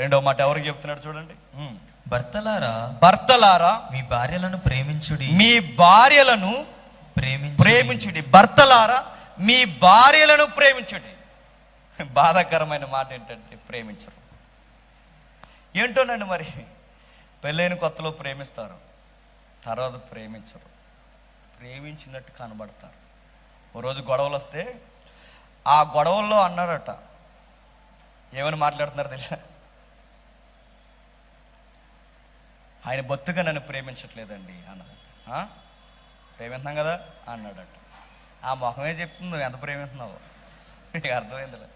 రెండో మాట ఎవరికి చెప్తున్నాడు చూడండి. భర్తలారా మీ భార్యలను ప్రేమించుడి, ప్రేమించుడి. భర్తలారా మీ భార్యలను ప్రేమించుడి. బాధాకరమైన మాట ఏంటంటే ప్రేమించరు. ఏంటోనండి మరి, పెళ్ళైన కొత్తలో ప్రేమిస్తారు, తర్వాత ప్రేమించరు, ప్రేమించినట్టు కనబడతారు. ఓ రోజు గొడవలు వస్తే ఆ గొడవల్లో అన్నాడట, ఏమని మాట్లాడుతున్నారు తెలుసా? ఆయన బొత్తుగా నన్ను ప్రేమించట్లేదండి అన్నదట. ప్రేమిస్తున్నాం కదా అన్నాడట. ఆ మొహమే చెప్తుంది నువ్వు ఎంత ప్రేమిస్తున్నావు. నీకు అర్థమైందిలే.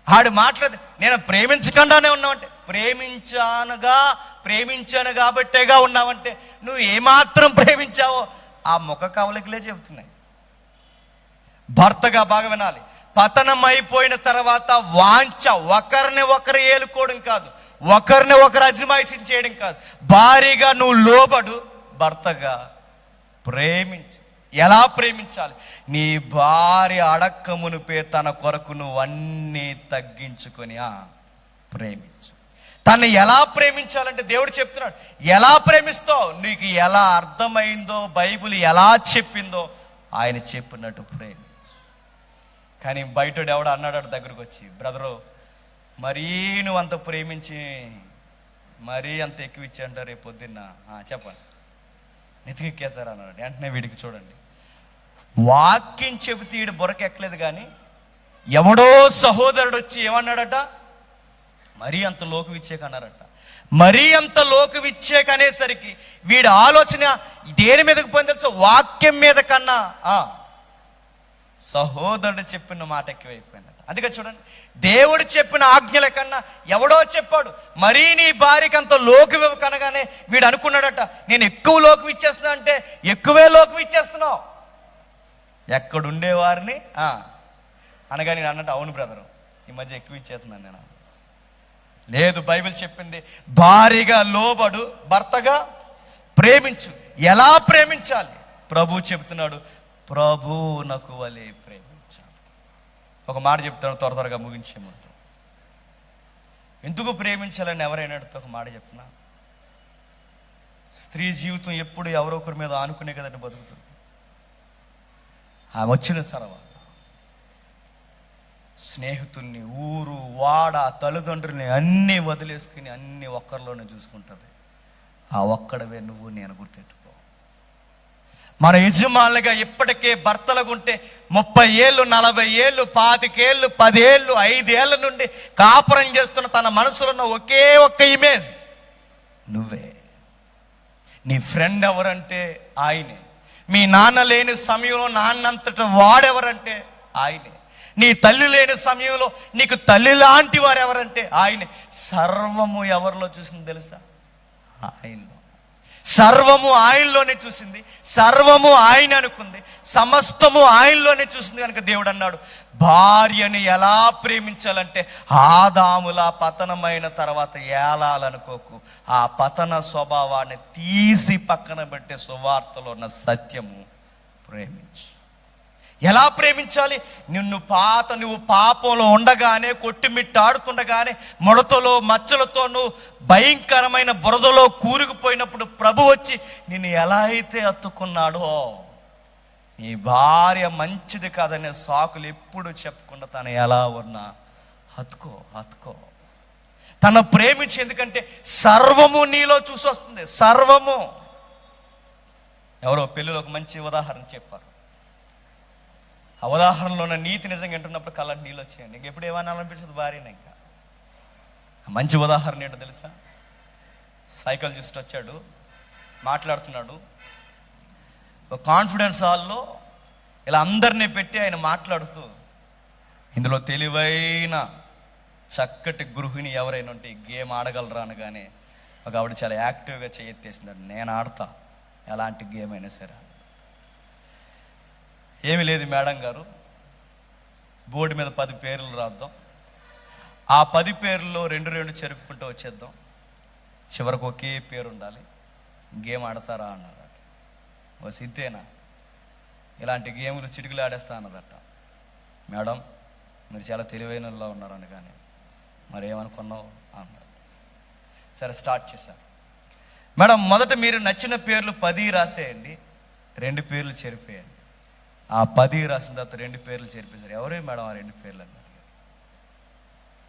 ఆడు మాట్లాడి నేను ప్రేమించకుండానే ఉన్నావంటే, ప్రేమించాను కాబట్టేగా ఉన్నావంటే నువ్వు ఏమాత్రం ప్రేమించావో ఆ ముఖ కవలికలే చెబుతున్నాయి. భర్తగా బాగా వినాలి, పతనం అయిపోయిన తర్వాత వాంఛ ఒకరిని ఒకరు ఏలుకోవడం కాదు, ఒకరిని ఒకరు అజమాయిషీ చేయడం కాదు. భారీగా నువ్వు లోబడు, భర్తగా ప్రేమించు. ఎలా ప్రేమించాలి? నీ భార్య అడక్క మునిపే తన కొరకు నువ్వు అన్నీ తగ్గించుకొని ప్రేమించు. తను ఎలా ప్రేమించాలంటే దేవుడు చెప్తున్నాడు, ఎలా ప్రేమిస్తావు నీకు ఎలా అర్థమైందో, బైబిల్ ఎలా చెప్పిందో ఆయన చెప్పినట్టు ప్రేమించు. కానీ బయటోడు ఎవడు అన్నాడు దగ్గరకు వచ్చి, బ్రదరు మరీ నువ్వు అంత ప్రేమించి మరీ అంత ఎక్కువ ఇచ్చి అంటారు రేపు పొద్దున్న చెప్పండి నెతికెక్కేస్తారు అన్నాడు. వెంటనే వీడికి చూడండి, వాక్యం చెబితే వీడు బుర్రకెక్కలేదు. కానీ ఎవడో సహోదరుడు వచ్చి ఏమన్నాడట, మరీ అంత లోకు విచ్చేకన్నారట. మరీ అంత లోకు విచ్చేకనేసరికి వీడి ఆలోచన దేని మీదకి పోయింది తెలుసా? వాక్యం మీద కన్నా సహోదరుడు చెప్పిన మాట ఎక్కువైపోయిందట. అందుకే చూడండి, దేవుడు చెప్పిన ఆజ్ఞల కన్నా ఎవడో చెప్పాడు మరీ నీ భార్యకి అంత లోకు కనగానే వీడు అనుకున్నాడట, నేను ఎక్కువ లోకు ఇచ్చేస్తున్నా అంటే ఎక్కువే లోకు ఇచ్చేస్తున్నావు. ఎక్కడుండేవారిని అనగా నేను అన్నట్టు, అవును బ్రదరు ఈ మధ్య ఎక్కువ ఇచ్చేస్తున్నాను నేను. లేదు, బైబిల్ చెప్పింది భారీగా లోబడు, భర్తగా ప్రేమించు. ఎలా ప్రేమించాలి? ప్రభు చెబుతున్నాడు, ప్రభువునకు వలె ప్రేమించాలి. ఒక మాట చెప్తాను త్వరగా ముగించే ముందు. ఎందుకు ప్రేమించాలని ఎవరైనా ఒక మాట చెప్తున్నా, స్త్రీ జీవితం ఎప్పుడు ఎవరో ఒకరి మీద ఆనుకునే కదండి బతుకుతుంది. ఆమె వచ్చిన తర్వాత స్నేహితుల్ని, ఊరు వాడ తల్లిదండ్రుల్ని అన్నీ వదిలేసుకుని అన్నీ ఒక్కరిలోనే చూసుకుంటుంది. ఆ ఒక్కడవే నువ్వు నేను గుర్తెట్టుకో. మన యజమానులుగా ఇప్పటికే భర్తలుగుంటే 30 ఏళ్ళు 40 ఏళ్ళు 25 ఏళ్ళు 10 ఏళ్ళు 5 ఏళ్ళ నుండి కాపురం చేస్తున్న తన మనసులో ఉన్న ఒకే ఒక్క ఇమేజ్ నువ్వే. నీ ఫ్రెండ్ ఎవరంటే ఆయనే. మీ నాన్న లేని సమయంలో నాన్నంతట వాడెవరంటే ఆయనే. నీ తల్లి లేని సమయంలో నీకు తల్లి లాంటి వారు ఎవరంటే ఆయనే. సర్వము ఎవరిలో చూసింది తెలుసా? ఆయనలో. సర్వము ఆయనలోనే చూసింది, సర్వము ఆయన అనుకుంది, సమస్తము ఆయనలోనే చూసింది. కనుక దేవుడు అన్నాడు, భార్యని ఎలా ప్రేమించాలంటే ఆదాములా పతనమైన తర్వాత ఏలాలనుకోకు. ఆ పతన స్వభావాన్ని తీసి పక్కన పెట్టే సువార్తలో ఉన్న సత్యము ప్రేమించు. ఎలా ప్రేమించాలి? నువ్వు పాపంలో ఉండగానే, కొట్టుమిట్టాడుతుండగానే, ముడతలో మచ్చలతో నువ్వు భయంకరమైన బురదలో కూరుకుపోయినప్పుడు ప్రభు వచ్చి నిన్ను ఎలా అయితే హత్తుకున్నాడో, నీ భార్య మంచిది కాదనే సాకులు ఎప్పుడు చెప్పకుండా తను ఎలా ఉన్నా హత్తుకో. తను ప్రేమించి, ఎందుకంటే సర్వము నీలో చూసి వస్తుంది. సర్వము. ఎవరో పెళ్ళిలో ఒక మంచి ఉదాహరణ చెప్పారు. ఆ ఉదాహరణలో ఉన్న నీతి నిజంగా వింటున్నప్పుడు కళ్ళకి నీళ్ళు వచ్చాయండి. ఇంకెప్పుడు ఏమన్నా అనిపించదు భార్యని. ఇంకా మంచి ఉదాహరణ ఏంటో తెలుసా? సైకాలజిస్ట్ వచ్చాడు, మాట్లాడుతున్నాడు. ఒక కాన్ఫిడెన్స్ హాల్లో ఇలా అందరినీ పెట్టి ఆయన మాట్లాడుతూ, ఇందులో తెలివైన చక్కటి గృహిణి ఎవరైనా ఉంటే ఈ గేమ్ ఆడగలరా అనగానే ఒక ఆవిడ చాలా యాక్టివ్గా చేయెత్తేసిందండి, నేను ఆడతా ఎలాంటి గేమ్ అయినా సరే. ఏమీ లేదు మేడం గారు, బోర్డు మీద 10 పేర్లు రాద్దాం, ఆ 10 పేర్లలో 2 చెరుపుకుంటూ వచ్చేద్దాం, చివరికి ఒకే పేరు ఉండాలి, గేమ్ ఆడతారా అన్నారు. ఓ సిద్ధేనా, ఇలాంటి గేములు చిటికలు ఆడేస్తా అన్నదట. మేడం మీరు చాలా తెలివైన ఉన్నారు అనగానే, మరి ఏమనుకున్నావు అన్నారు. సరే స్టార్ట్ చేశారు. మేడం మొదట మీరు నచ్చిన పేర్లు 10 రాసేయండి, 2 పేర్లు చెరిపేయండి. ఆ 10 రాసిన తర్వాత 2 పేర్లు చెరిపేశారు. ఎవరే మేడం ఆ 2 పేర్లు అని అడిగారు.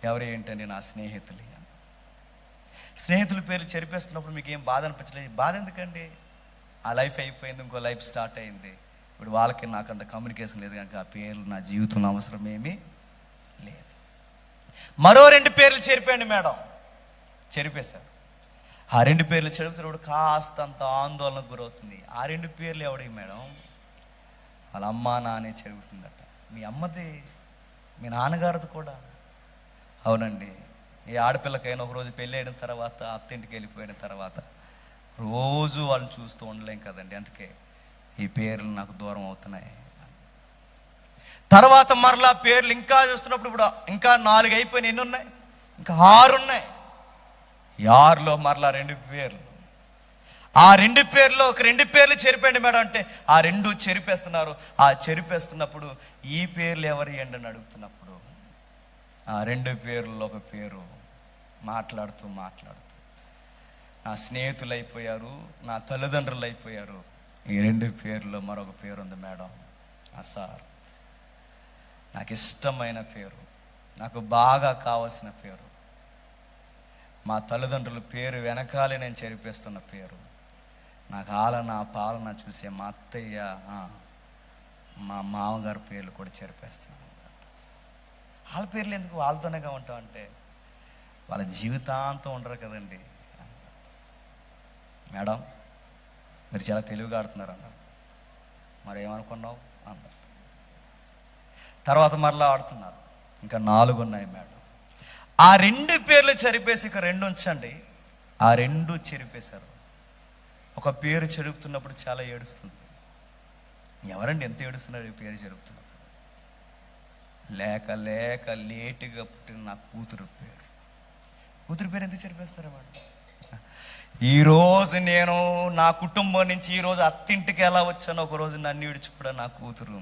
ఎవరు ఏంటండి? నా స్నేహితులు. స్నేహితుల పేర్లు చెరిపేస్తున్నప్పుడు మీకు ఏం బాధ అనిపించలేదు? బాధ ఎందుకండి? ఆ లైఫ్ అయిపోయింది, ఇంకో లైఫ్ స్టార్ట్ అయింది. ఇప్పుడు వాళ్ళకి నాకు అంత కమ్యూనికేషన్ లేదు కనుక ఆ పేర్లు నా జీవితంలో అవసరం ఏమీ లేదు. మరో 2 పేర్లు చెరిపోయండి మేడం. చెరిపేశారు. ఆ 2 పేర్లు చెరుపుతున్నప్పుడు కాస్తంత ఆందోళనకు గురవుతుంది. ఆ 2 పేర్లు ఎవడి మేడం? వాళ్ళ అమ్మ నానే చెరుగుతుందట. మీ అమ్మది, మీ నాన్నగారిది కూడా. అవునండి. ఈ ఆడపిల్లకైనా ఒకరోజు పెళ్ళి అయిన తర్వాత, అత్తింటికి వెళ్ళిపోయిన తర్వాత రోజు వాళ్ళని చూస్తూ ఉండలేం కదండి. అందుకే ఈ పేర్లు నాకు దూరం అవుతున్నాయి. తర్వాత మరలా పేర్లు ఇంకా చూస్తున్నప్పుడు ఇప్పుడు ఇంకా 4 అయిపోయినాయి. ఎన్ని ఉన్నాయి? ఇంకా 6 ఉన్నాయి. ఈ 6లో మరలా 2 పేర్లు. ఆ 2 పేర్లో ఒక 2 పేర్లు చెరిపండి మేడం అంటే ఆ 2 చెరిపేస్తున్నారు. ఆ చెరిపేస్తున్నప్పుడు ఈ పేర్లు ఎవరి అని అడుగుతున్నప్పుడు ఆ 2 పేర్లలో ఒక పేరు మాట్లాడుతూ నా స్నేహితులు అయిపోయారు, నా తల్లిదండ్రులు అయిపోయారు. ఈ 2 పేర్లో మరొక పేరు ఉంది మేడం. సార్, నాకు ఇష్టమైన పేరు, నాకు బాగా కావాల్సిన పేరు, మా తల్లిదండ్రుల పేరు వెనకాలే నేను చెరిపేస్తున్న పేరు, నాకు ఆలన పాలన చూసే మా అత్తయ్య, మా మామగారు పేర్లు కూడా చెరిపేస్తున్నాను. వాళ్ళ పేర్లు ఎందుకు? వాళ్ళతోనేగా ఉంటాం అంటే వాళ్ళ జీవితాంతం ఉండరు కదండి. మేడం మీరు చాలా తెలివిగా ఆడుతున్నారు అన్నారు. మరి ఏమనుకున్నావు అన్నారు. తర్వాత మరలా ఆడుతున్నారు. ఇంకా 4 ఉన్నాయి మేడం. ఆ 2 పేర్లు చెరిపేసి ఇక 2 ఉంచండి. ఆ 2 చెరిపేశారు. ఒక పేరు చెరుపుతున్నప్పుడు చాలా ఏడుస్తుంది. ఎవరండి ఎంత ఏడుస్తున్నారు ఈ పేరు చెరుపుతున్నప్పుడు? లేక లేక లేటుగా పుట్టిన నా కూతురు పేరు. కూతురు పేరు ఎందుకు చెరిపేస్తున్నారు మేడం? ఈరోజు నేను నా కుటుంబం నుంచి ఈరోజు అత్తింటికి ఎలా వచ్చానో ఒకరోజు నన్ను విడిచి కూడా నా కూతురు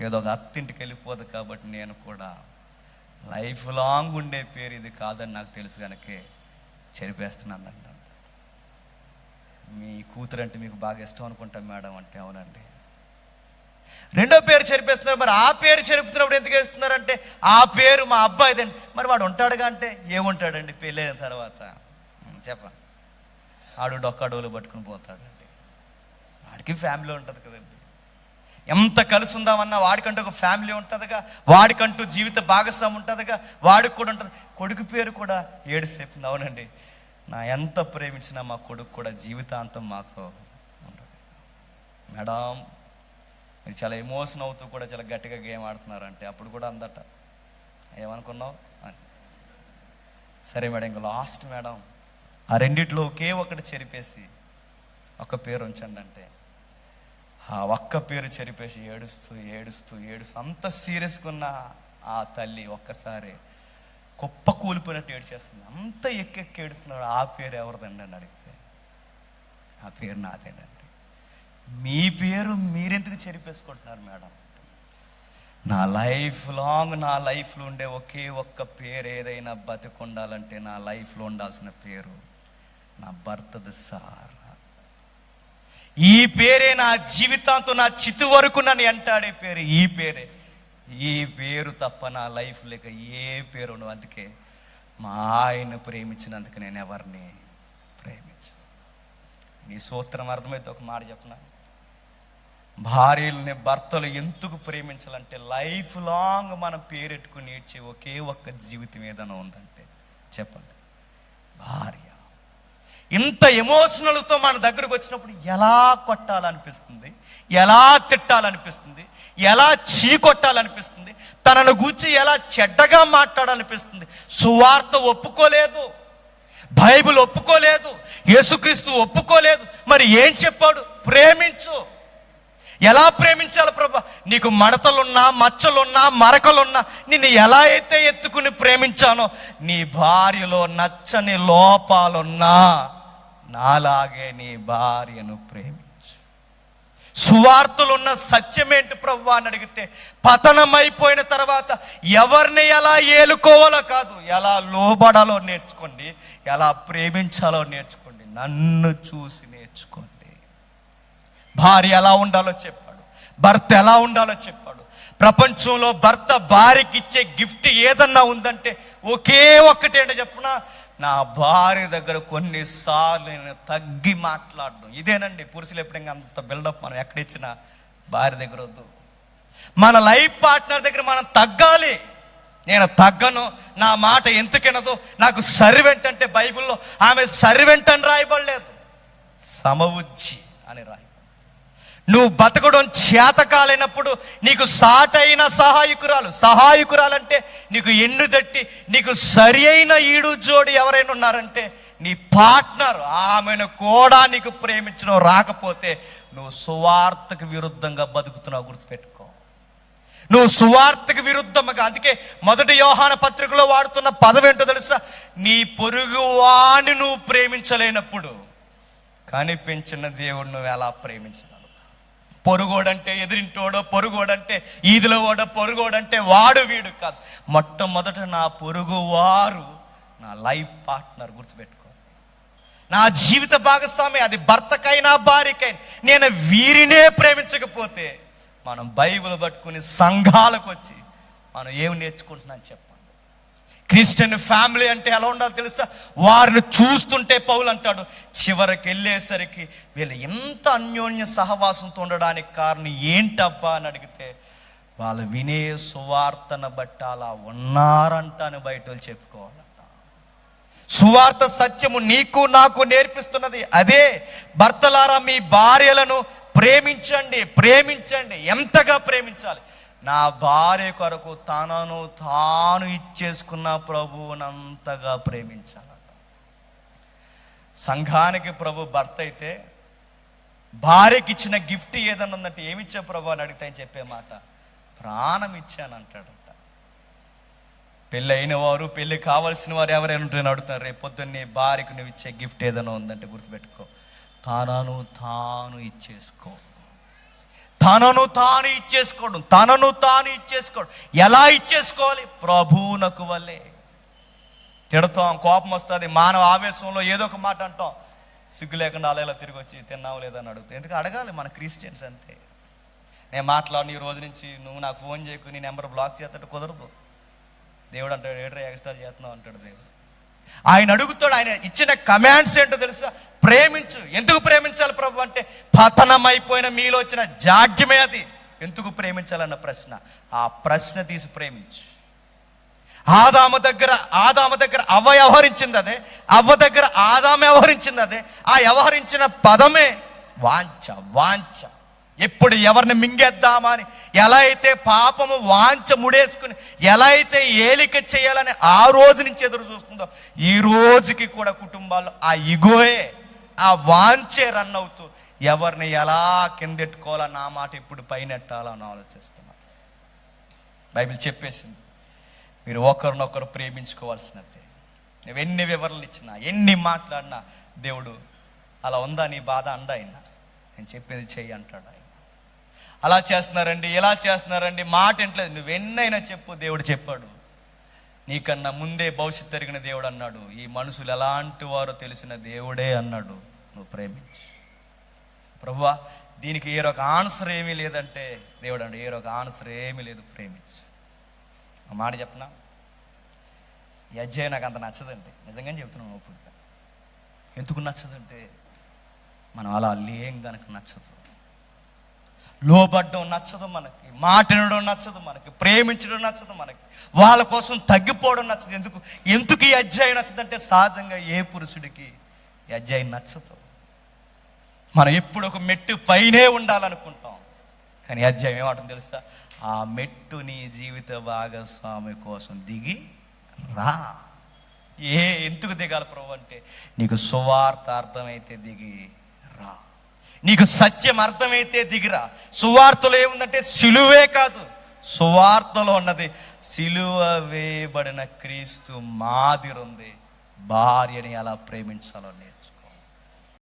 ఏదో ఒక అత్తింటికి వెళ్ళిపోదు కాబట్టి నేను కూడా లైఫ్ లాంగ్ ఉండే పేరు ఇది కాదని నాకు తెలుసు కనుకే చెరిపేస్తున్నాను అంట. మీ కూతురు అంటే మీకు బాగా ఇష్టం అనుకుంటాం మేడం అంటే అవునండి. 2వ పేరు చెరిపేస్తున్నారు. మరి ఆ పేరు చెరుపుతున్నప్పుడు ఎందుకు వేస్తున్నారంటే ఆ పేరు మా అబ్బాయిదండి. మరి వాడు ఉంటాడుగా అంటే ఏముంటాడండి పెళ్ళైన తర్వాత? చెప్పండి. ఆడు డొక్కడోలు పట్టుకుని పోతాడండి. వాడికి ఫ్యామిలీ ఉంటుంది కదండి. ఎంత కలిసి ఉందామన్నా వాడికంటూ ఒక ఫ్యామిలీ ఉంటుందిగా, వాడికంటూ జీవిత భాగస్వామి ఉంటుందిగా, వాడికి కూడా ఉంటుంది. కొడుకు పేరు కూడా 7 చెప్పింది. అవునండి, నా ఎంత ప్రేమించినా మా కొడుకు కూడా జీవితాంతం మాతో ఉండదు. మేడం మీరు చాలా ఎమోషన్ అవుతూ కూడా చాలా గట్టిగా గేమ్ ఆడుతున్నారంటే అప్పుడు కూడా అందట ఏమనుకున్నావు అని. సరే మేడం, ఇంకా లాస్ట్ మేడం, ఆ 2 ఒకే ఒకటి చెరిపేసి ఒక పేరు ఉంచండి అంటే ఆ ఒక్క పేరు చెరిపేసి ఏడుస్తూ అంత సీరియస్గా ఉన్న ఆ తల్లి ఒక్కసారి కుప్ప కూలిపోయినట్టు ఏడ్చేస్తుంది. అంత ఎక్కెక్కి ఏడుస్తున్నాడు. ఆ పేరు ఎవరిదండి అని అడిగితే ఆ పేరు నాదేనండి. మీ పేరు మీరెందుకు చెరిపేసుకుంటున్నారు మేడం? నా లైఫ్ లాంగ్ నా లైఫ్లో ఉండే ఒకే ఒక్క పేరు ఏదైనా బతికుండాలంటే నా లైఫ్లో ఉండాల్సిన పేరు నా భర్తది సార్. ఈ పేరే నా జీవితాంతం నా చితు వరకు నన్ను ఎంటాడే పేరు ఈ పేరే. ఈ పేరు తప్ప నా లైఫ్ లేక ఏ పేరు ఉండవు. అందుకే మా ఆయన ప్రేమించినందుకు నేను ఎవరిని ప్రేమించను. నీ సూత్రం అర్థమైతే ఒక మాట చెప్పనా? భార్యలని భర్తలు ఎందుకు ప్రేమించాలంటే లైఫ్ లాంగ్ మనం పేరెట్టుకుని ఏడ్చే ఒకే ఒక్క జీవితం ఏదైనా ఉందంటే చెప్పండి, భార్య. ఇంత ఎమోషనల్తో మన దగ్గరకు వచ్చినప్పుడు ఎలా కొట్టాలనిపిస్తుంది, ఎలా తిట్టాలనిపిస్తుంది, ఎలా చీకొట్టాలనిపిస్తుంది, తనను గూర్చి ఎలా చెడ్డగా మాట్లాడాలనిపిస్తుంది. సువార్త ఒప్పుకోలేదు, బైబిల్ ఒప్పుకోలేదు, యేసుక్రీస్తు ఒప్పుకోలేదు. మరి ఏం చెప్పాడు? ప్రేమించు. ఎలా ప్రేమించాలి ప్రభా? నీకు మడతలున్నా, మచ్చలున్నా, మరకలున్నా నిన్ను ఎలా అయితే ఎత్తుకుని ప్రేమించానో నీ భార్యలో నచ్చని లోపాలున్నా నాలాగే నీ భార్యను ప్రేమించు. సువార్తలు ఉన్న సత్యమేంటి ప్రభు అని అడిగితే, పతనమైపోయిన తర్వాత ఎవరిని ఎలా ఏలుకోవాలో కాదు, ఎలా లోబడాలో నేర్చుకోండి, ఎలా ప్రేమించాలో నేర్చుకోండి, నన్ను చూసి నేర్చుకోండి. భార్య ఎలా ఉండాలో చెప్పాడు, భర్త ఎలా ఉండాలో చెప్పాడు. ప్రపంచంలో భర్త భార్యకి ఇచ్చే గిఫ్ట్ ఏదన్నా ఉందంటే ఒకే ఒక్కటి ఏంటో చెప్పున, నా భార్య దగ్గర కొన్నిసార్లు నేను తగ్గి మాట్లాడడం. ఇదేనండి పురుషులు ఎప్పుడైనా అంత బిల్డప్ మనం ఎక్కడిచ్చినా భార్య దగ్గర వద్దు. మన లైఫ్ పార్ట్నర్ దగ్గర మనం తగ్గాలి. నేను తగ్గను, నా మాట ఎందుకెనదు, నాకు సర్వెంట్ అంటే బైబిల్లో ఆమె సర్వెంట్ అని రాయబడలేదు, సమవుజ్జి అని రాయబడి. నువ్వు బతకడం చేతకాలేనప్పుడు నీకు సాటైన సహాయకురాలంటే నీకు ఎన్ను తట్టి నీకు సరి అయిన ఈడు జోడి ఎవరైనా ఉన్నారంటే నీ పార్ట్నర్. ఆమెను కూడా నీకు ప్రేమించడం రాకపోతే నువ్వు సువార్తకు విరుద్ధంగా బతుకుతున్నావు, గుర్తుపెట్టుకో. నువ్వు సువార్తకు విరుద్ధంగా. అందుకే 1 యోహాను పత్రికలో వాడుతున్న పదం ఏంటో తెలుసా, నీ పొరుగువాణ్ణి నువ్వు ప్రేమించలేనప్పుడు కనిపించిన దేవుడు నువ్వు ఎలా ప్రేమించగలవు? పొరుగోడంటే ఎదిరింటోడో, పొరుగోడంటే ఈదిలో ఓడో, పొరుగోడంటే వాడు వీడు కాదు. మొట్టమొదట నా పొరుగువారు నా లైఫ్ పార్ట్నర్, గుర్తుపెట్టుకో. నా జీవిత భాగస్వామి, అది భర్తకైనా భార్యకైనా. నేను వీరినే ప్రేమించకపోతే మనం బైబిల్ పట్టుకుని సంఘాలకు వచ్చి మనం ఏమి నేర్చుకుంటున్నాం చెప్పండి. క్రిస్టియన్ ఫ్యామిలీ అంటే ఎలా ఉండాలో తెలుసా? వారిని చూస్తుంటే పౌలు అంటాడు, చివరికి వెళ్ళేసరికి వీళ్ళు ఎంత అన్యోన్య సహవాసంతో ఉండడానికి కారణం ఏంటబ్బా అని అడిగితే, వాళ్ళు వినే సువార్తను బట్టి అలా ఉన్నారంట అని బయట వాళ్ళు చెప్పుకోవాలంట. సువార్త సత్యము నీకు నాకు నేర్పిస్తున్నది అదే. భర్తలారా, మీ భార్యలను ప్రేమించండి. ఎంతగా ప్రేమించాలి? నా భార్య కొరకు తనను తాను ఇచ్చేసుకున్న ప్రభువునంతగా ప్రేమించాలట. సంఘానికి ప్రభు భర్త అయితే భార్యకి ఇచ్చిన గిఫ్ట్ ఏదన్నా ఉందంటే ఏమిచ్చా ప్రభు అని అడిగితే ఆయన చెప్పే మాట, ప్రాణం ఇచ్చానంటాడట. పెళ్ళి అయిన వారు, పెళ్ళి కావాల్సిన వారు ఎవరైనా ఉంటే అడుగుతున్నారు, రేపు పొద్దున్న నీ భార్యకు నువ్వు ఇచ్చే గిఫ్ట్ ఏదైనా ఉందంటే గుర్తుపెట్టుకో, తనను తాను ఇచ్చేసుకో. తనను తాను ఇచ్చేసుకోవడం. ఎలా ఇచ్చేసుకోవాలి? ప్రభువునకు వల్లే. తిడతాం, కోపం వస్తుంది, మానవ ఆవేశంలో ఏదో ఒక మాట అంటాం, సిగ్గు లేకుండా అలా తిరిగి వచ్చి తిన్నావు లేదని అడుగుతాం. ఎందుకు అడగాలి? మన క్రిస్టియన్స్ అంతే. నేను మాట్లాడిన ఈ రోజు నుంచి నువ్వు నాకు ఫోన్ చేయకు, నీ నెంబర్ బ్లాక్ చేస్తాడు, కుదరదు. దేవుడు అంటాడు, ఏడ్రా ఎక్స్ట్రా చేస్తున్నావు అంటాడు దేవుడు. ఆయన అడుగుతాడు, ఆయన ఇచ్చిన కమాండ్స్ ఏంటో తెలుసా? ప్రేమించు. ఎందుకు ప్రేమించాలి ప్రభు అంటే, పతనమైపోయిన మీలో వచ్చిన జాడ్యమే అది. ఎందుకు ప్రేమించాలన్న ప్రశ్న, ఆ ప్రశ్న తీసి ప్రేమించు. ఆదాము దగ్గర అవ్వ వ్యవహరించింది అదే, అవ్వ దగ్గర ఆదాము వ్యవహరించింది అదే. ఆ వ్యవహరించిన పదమే వాంఛ. ఎప్పుడు ఎవరిని మింగేద్దామా అని ఎలా అయితే పాపము వాంఛ ముడేసుకుని ఎలా అయితే ఏలిక చేయాలని ఆ రోజు నుంచి ఎదురు చూస్తుందో, ఈ రోజుకి కూడా కుటుంబాల్లో ఆ ఇగోయే, ఆ వాంఛే రన్ అవుతూ ఎవరిని ఎలా కిందెట్టుకోవాలా, నా మాట ఎప్పుడు పైనెట్టాలని ఆలోచిస్తున్నారు. బైబిల్ చెప్పేసింది, మీరు ఒకరినొకరు ప్రేమించుకోవాల్సినదే. నువ్వు ఎన్ని వివరణలు ఇచ్చినా, ఎన్ని మాట్లాడినా దేవుడు అలా ఉందా నీ బాధ అండ ఆయన, నేను చెప్పేది చెయ్యి అంటాడు ఆయన. అలా చేస్తున్నారండి, ఇలా చేస్తున్నారండి, మాట ఏంటలేదు, నువ్వెన్నైనా చెప్పు. దేవుడు చెప్పాడు, నీకన్నా ముందే భవిష్యత్తు తిరిగిన దేవుడు అన్నాడు, ఈ మనుషులు ఎలాంటి వారో తెలిసిన దేవుడే అన్నాడు, నువ్వు ప్రేమించు. ప్రభువా దీనికి ఏరొక ఆన్సర్ ఏమీ లేదంటే దేవుడు అంటే ఏరొక ఆన్సర్ ఏమీ లేదు, ప్రేమించు. ఆ మాట చెప్పనా, ఈ అధ్యాయం నాకు అంత నచ్చదండి, నిజంగానే చెప్తున్నాను ఓపికగా. ఎందుకు నచ్చదంటే, మనం అలా లేం గనక నచ్చదు. లోబడ్డం నచ్చదు మనకి, మాట్లాడడం నచ్చదు మనకి, ప్రేమించడం నచ్చదు మనకి, వాళ్ళ కోసం తగ్గిపోవడం నచ్చదు. ఎందుకు ఈ అధ్యాయం నచ్చదంటే, సహజంగా ఏ పురుషుడికి ఈ అధ్యాయం నచ్చదు. మనం ఎప్పుడు ఒక మెట్టు పైనే ఉండాలనుకుంటాం, కానీ ఈ అధ్యాయం ఏమంటుంది తెలుసా? ఆ మెట్టు నీ జీవిత భాగస్వామి కోసం దిగి రా. ఎందుకు దిగాలి ప్రభు అంటే, నీకు సువార్త అర్థమైతే దిగి రా, నీకు సత్యం అర్థమైతే దిగిరా. సువార్తలో ఏముందంటే సిలువే కాదు, సువార్తలో ఉన్నది సిలువ వేయబడిన క్రీస్తు మాదిరి ఉంది. భార్యని ఎలా ప్రేమించాలో